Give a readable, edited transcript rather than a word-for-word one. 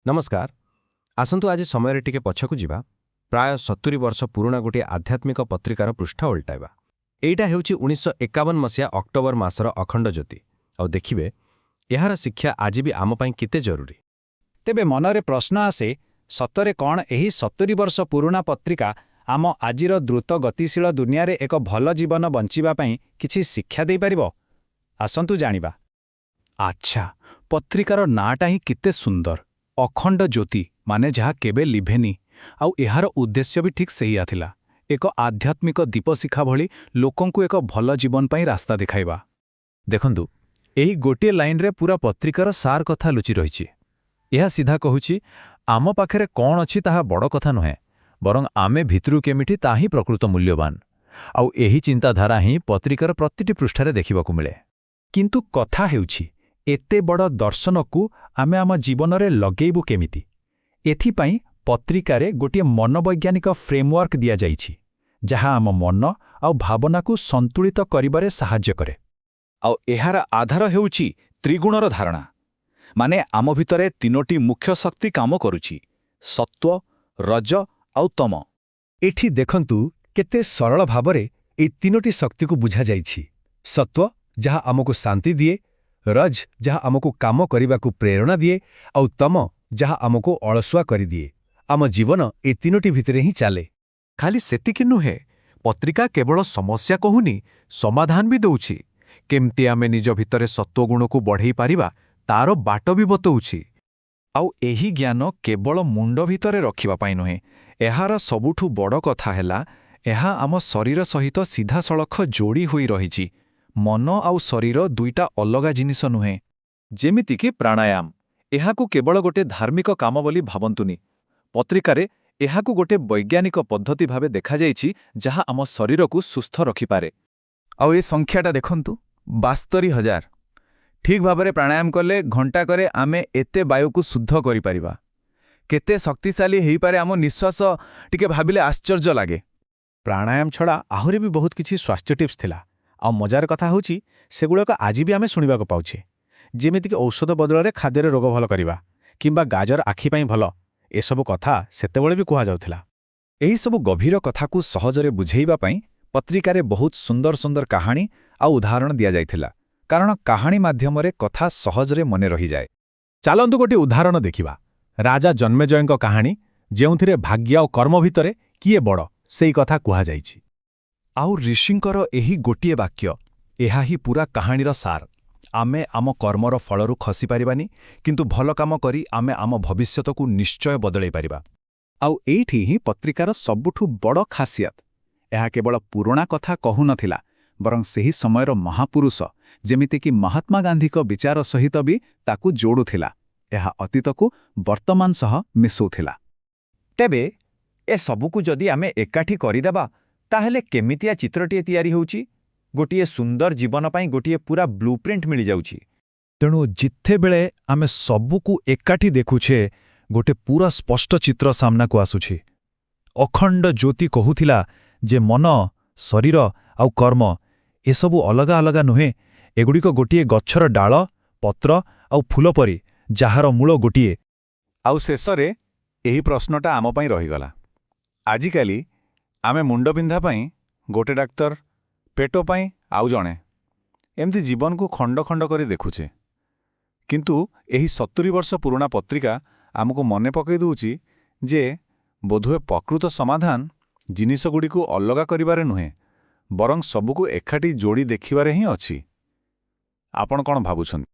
नमस्कार आसंतु आज समय टिके पछकु जिबा प्राय 70 वर्ष पुराना गोटे आध्यात्मिक पत्रिकार पृष्ठ उल्टाइबा। एइटा हेउची 1951 मसिया अक्टोबर मासर अखंड ज्योति आउ देखिबे एहार शिक्षा आज भी आम पई केते जरूरी। तेबे मनरे प्रश्न आसे सतरे कौन एही 70 वर्ष पुराना पत्रिका आम आजिर द्रुत गतिशील दुनिया रे एक भल जीवन बंचिबा पई किछि शिक्षा देई परिबो। आसंतु जानिबा। आच्छा पत्रिकार नाटा ही किते सुंदर अखंड ज्योति माने जहा केबे लिभेनी आउ एहार उद्देश्य भी ठीक सही आथिला एक आध्यात्मिक दीपशिखा भली लोकंकु एक भल जीवन पई रास्ता देखाइबा। देखंतु एही गोटे लाइन रे पूरा पत्रिकार सार कथा लुचि रहिछि। एहा सीधा कहूछि आम पाखरे कोन अछि ताहा बड़ कथा नुहे बरং आमे भितरु केमिठी ताही प्रकृत मूल्यवान आउ एही चिंताधारा ही पत्रिकार प्रतिटी पृष्ठारे देखिबाकु मिले। किंतु कथा हेउछि एते बड़ दर्शनकु आमे आम जीवनरे लगेइबु केमिति। एथिपाई पत्रिकारे गोटे मनोवैज्ञानिक फ्रेमवर्क दिया जाइछि जहा आम मन आउ भावनाकु संतुलित करिबारे सहाय्य करे। आउ एहार आधार हेउछि त्रिगुणर धारणा माने आम भितरे तीनोटी मुख्य शक्ति काम करुछि सत्व रज आउ तम। एठी देखंतु केते सरल भाबरे ए तीनोटी शक्ति को बुझा जाइछि। सत्व जहा आमको शांति दिए, रज जहा आमको काम करिबाकु प्रेरणा दिए आउ तम जहा आमको अलसुआ करि दिए। आम जीवन ए तीनोटी भितरे ही चाले। खाली सेतिकी नुहे पत्रिका केवल समस्या कहूनी समाधान भी दउछि केमती आमे निज भितरे सत्वगुण को बढ़ाई पारिबा तारो बाट भी बतउछि। आउ एही ज्ञान केवल मुंड भितरे रखिबा पाई नुहे एहार सबुठु बड़ कथा हैला एहा आम शरीर सहित सीधा सड़ख जोड़ी होई रहिछि। मन आउ शरीर दुईटा अलगा जिनिस नुहे। जेमिति कि प्राणायाम एहाकु केवल गोटे धार्मिक काम बोली भाबंतुनी। पत्रिकारे एहाकु गोटे वैज्ञानिक पद्धति भावे देखा जाइछि जहा आम शरीर को सुस्थ रखिपारे। आउ ए संख्याटा देखंतु 72,000 ठीक भाबरे प्राणायाम कले घंटा करे आमे एते वायु को शुद्ध करि परिबा। केते शक्तिशाली हेई पारे आम निश्वास टिके भाबिले आश्चर्य लागे। प्राणायाम छड़ा आहुरी भी बहुत किछि स्वास्थ्य टिप्स थिला आ मजार कथा होछि सेगुड़ाक आज भी आमे सुनिबाक पाउछे जेमिति कि औषध बदଳରେ खाद्ୟରେ रोग भल करिबा किंबा गाजर आखि पई भल एसबु कथा सेतेबेले भी कुहा जाउथिला। एही सबु गभीर कथाकु सहजरे बुझेइबा पई पत्रिकारे बहुत सुंदर सुंदर कहानी आ उदाहरण दिया जाइथिला कारण कहानी माध्यमरे कथा सहजरे मने रही जाए। चालंतु गोटे उदाहरण देखिबा राजा जन्मेजयଙ୍କ कहानी जेउथिरे भाग्य और कर्म भितरे किए बड़ सेई कथा कुहा जाइछि। आउ ऋषिंकर एही गोटिए वाक्य एहा ही पूरा कहानीर सार। आमे आम कर्मर फलरू खसी पारिबानी किंतु भल काम करी आमे आम भविष्यतकु निश्चय बदलाई पारिबा। आउ एठी ही पत्रिकार सबुठु बड़ खासियत एहा केवल पुराणा कथा कहु नथिला बरং सेही समयर महापुरुष जेमिति कि महात्मा गांधीक विचार सहित भी ताकु जोड़ुथिला। एहा अतीतकु वर्तमान सह मिसौथिला। तेबे ए सबुकु जदि आमे एकाठी करिदेबा ताहेले केमितिया चित्रटिए तयारी होउची। गोटिए सुंदर जीवन पाई गोटिए पूरा ब्लूप्रिंट मिली जाउची। तेणु जिथे बेले आमे सबुकु एकाठी देखुछे गोटे पूरा स्पष्ट चित्र सामना को आसुछि। अखंड ज्योति कहुथिला जे मन शरीर आउ कर्म एसबु अलगा अलगा नुहे एगुड़िक गोटिए गच्छर डाल पत्र आउ फूल परी जाहार मूल गोटिए। आउ शेषरे एही प्रश्नटा आम पई रहिगला। आजिकाली आमे मुंड पिंधा पई गोटे डाक्तर पेट पई आउ जणे एमती जीवन को खंड खंड करी देखुछे किंतु एही 70 वर्ष पुराना पत्रिका आमको मने पकई दूची जे बोधुए प्रकृत समाधान जिनिसगुड़ी को अलगा करिबारे नुहे बरং सबुको एकाठी जोड़ी देखिबारे ही अछि। आपण कोन भाबुछन?